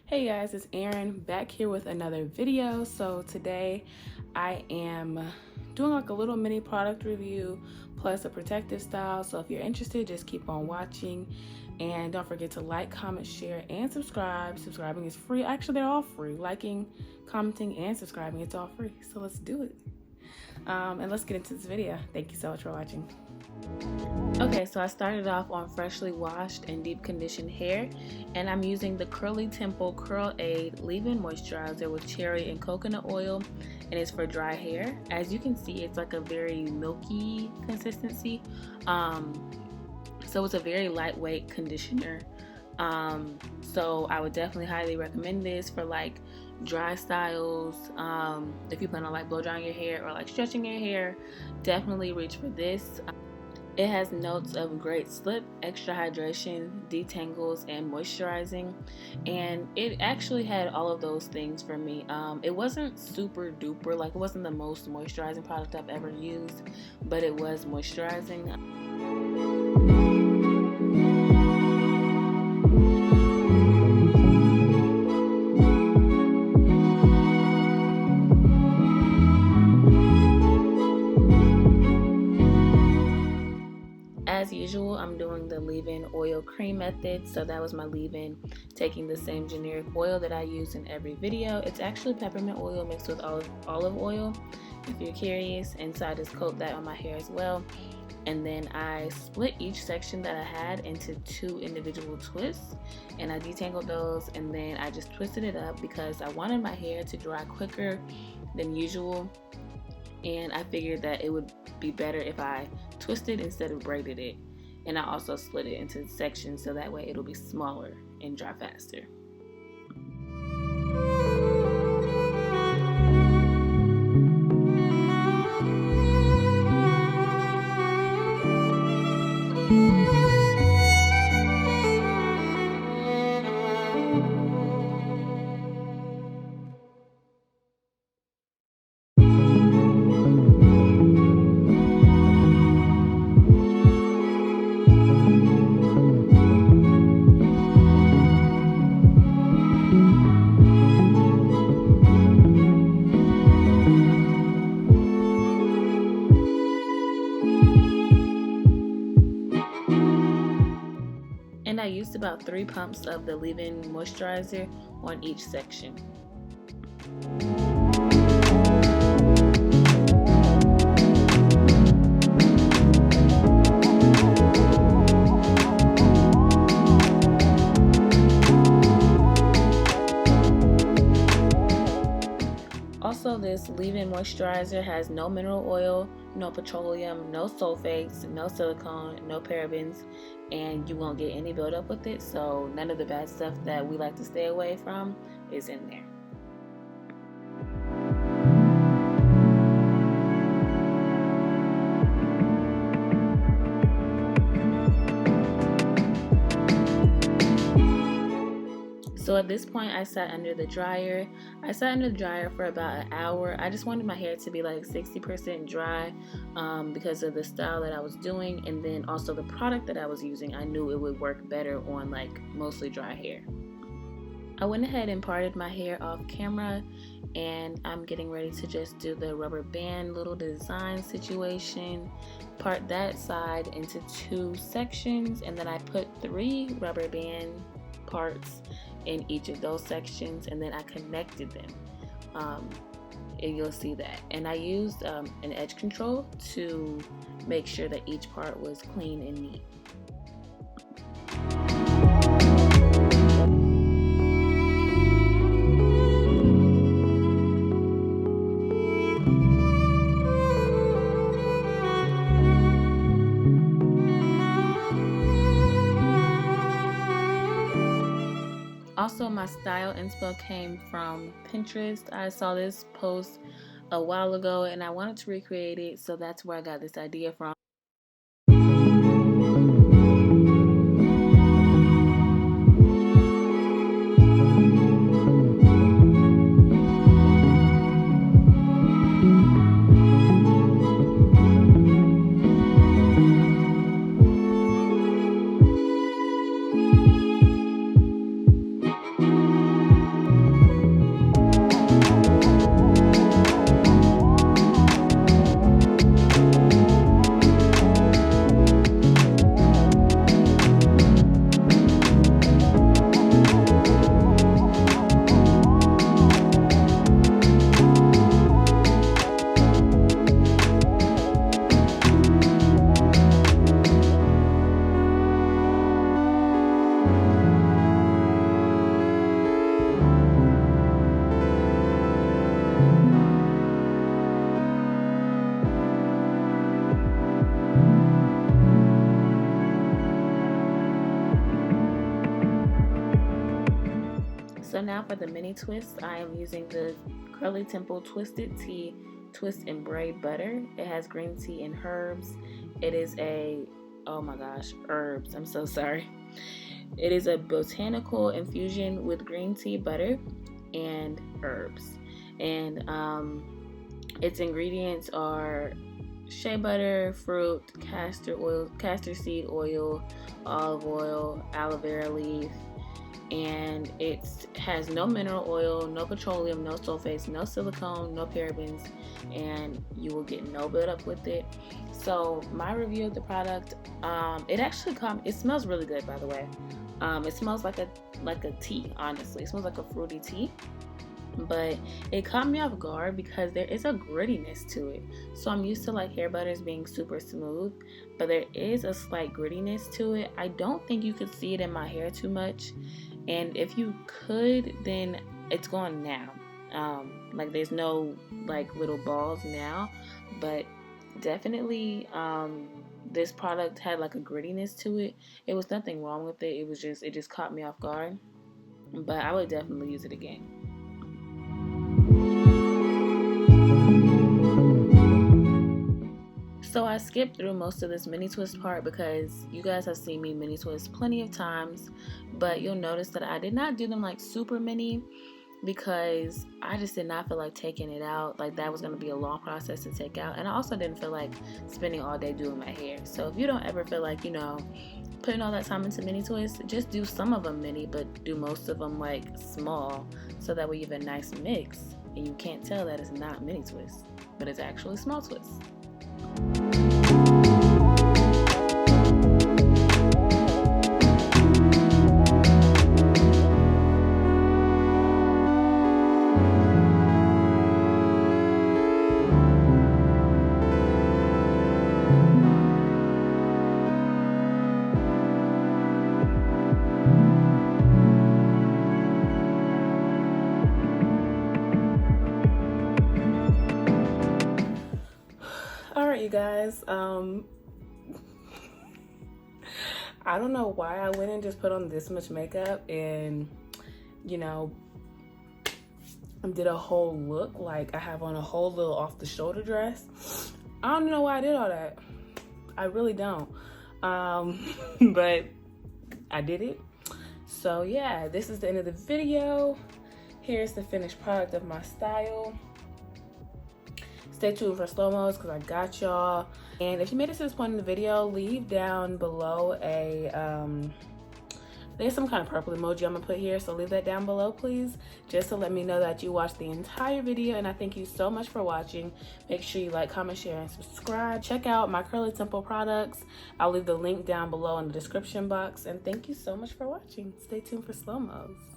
Hey guys, it's Erin back here with another video. So today I am doing like a little mini product review plus a protective style. So if you're interested, just keep on watching and don't forget to like, comment, share, and subscribe. Subscribing is free. Actually, they're all free. Liking, commenting, and subscribing, it's all free. So let's do it. And let's get into this video. Thank you so much for watching. Okay, so I started off on freshly washed and deep conditioned hair, and I'm using the Curly Temple Curl Aid Leave-In Moisturizer with cherry and coconut oil, and it's for dry hair. As you can see, it's like a very milky consistency, so it's a very lightweight conditioner. So I would definitely highly recommend this for like dry styles. If you plan on like blow drying your hair or like stretching your hair, definitely reach for this. It has notes of great slip, extra hydration, detangles, and moisturizing, and it actually had all of those things for me. It wasn't super duper, like it wasn't the most moisturizing product I've ever used, but it was moisturizing. As usual, I'm doing the leave-in oil cream method. So that was my leave-in, taking the same generic oil that I use in every video. It's actually peppermint oil mixed with olive oil, if you're curious. And so I just coat that on my hair as well. And then I split each section that I had into 2 individual twists, and I detangled those, and then I just twisted it up because I wanted my hair to dry quicker than usual, and I figured that it would be better if I twisted instead of braided it. And I also split it into sections so that way it'll be smaller and dry faster. And I used about 3 pumps of the leave-in moisturizer on each section. Also, this leave-in moisturizer has no mineral oil, no petroleum, no sulfates, no silicone, no parabens, and you won't get any buildup with it, so none of the bad stuff that we like to stay away from is in there. So at this point, I sat under the dryer. I sat under the dryer for about an hour. I just wanted my hair to be like 60% dry because of the style that I was doing, and then also the product that I was using. I knew it would work better on like mostly dry hair. I went ahead and parted my hair off camera, and I'm getting ready to just do the rubber band little design situation. Part that side into 2 sections, and then I put 3 rubber band parts in each of those sections, and then I connected them, and you'll see that. And I used an edge control to make sure that each part was clean and neat. Also, my style inspo came from Pinterest. I saw this post a while ago and I wanted to recreate it, so that's where I got this idea from. So now for the mini twist, I am using the Curly Temple Twisted Tea Twist and Braid Butter. It has green tea and herbs. It is oh my gosh, herbs, I'm so sorry. It is a botanical infusion with green tea, butter, and herbs. And its ingredients are shea butter, fruit, castor seed oil, olive oil, aloe vera leaf, and it has no mineral oil, no petroleum, no sulfates, no silicone, no parabens, and you will get no buildup with it. So my review of the product, it smells really good, by the way. It smells like a tea, honestly. It smells like a fruity tea. But it caught me off guard because there is a grittiness to it. So I'm used to like hair butters being super smooth, but there is a slight grittiness to it. I don't think you could see it in my hair too much, and if you could, then it's gone now. Like there's no like little balls now, but definitely this product had like a grittiness to it. It was nothing wrong with it. It just caught me off guard, but I would definitely use it again. So I skipped through most of this mini twist part because you guys have seen me mini twist plenty of times, but you'll notice that I did not do them like super mini because I just did not feel like taking it out. Like that was going to be a long process to take out, and I also didn't feel like spending all day doing my hair. So if you don't ever feel like, putting all that time into mini twists, just do some of them mini, but do most of them like small, so that way you have a nice mix and you can't tell that it's not mini twists, but it's actually small twists. Alright, you guys, I don't know why I went and just put on this much makeup and, did a whole look. Like I have on a whole little off the shoulder dress. I don't know why I did all that. I really don't. But I did it. So yeah, this is the end of the video. Here's the finished product of my style. Stay tuned for slow-mos because I got y'all. And if you made it to this point in the video, leave down below there's some kind of purple emoji I'm gonna put here, so leave that down below please, just to let me know that you watched the entire video. And I thank you so much for watching. Make sure you like, comment, share, and subscribe. Check out my Curly Temple products. I'll leave the link down below in the description box. And thank you so much for watching. Stay tuned for slow-mos.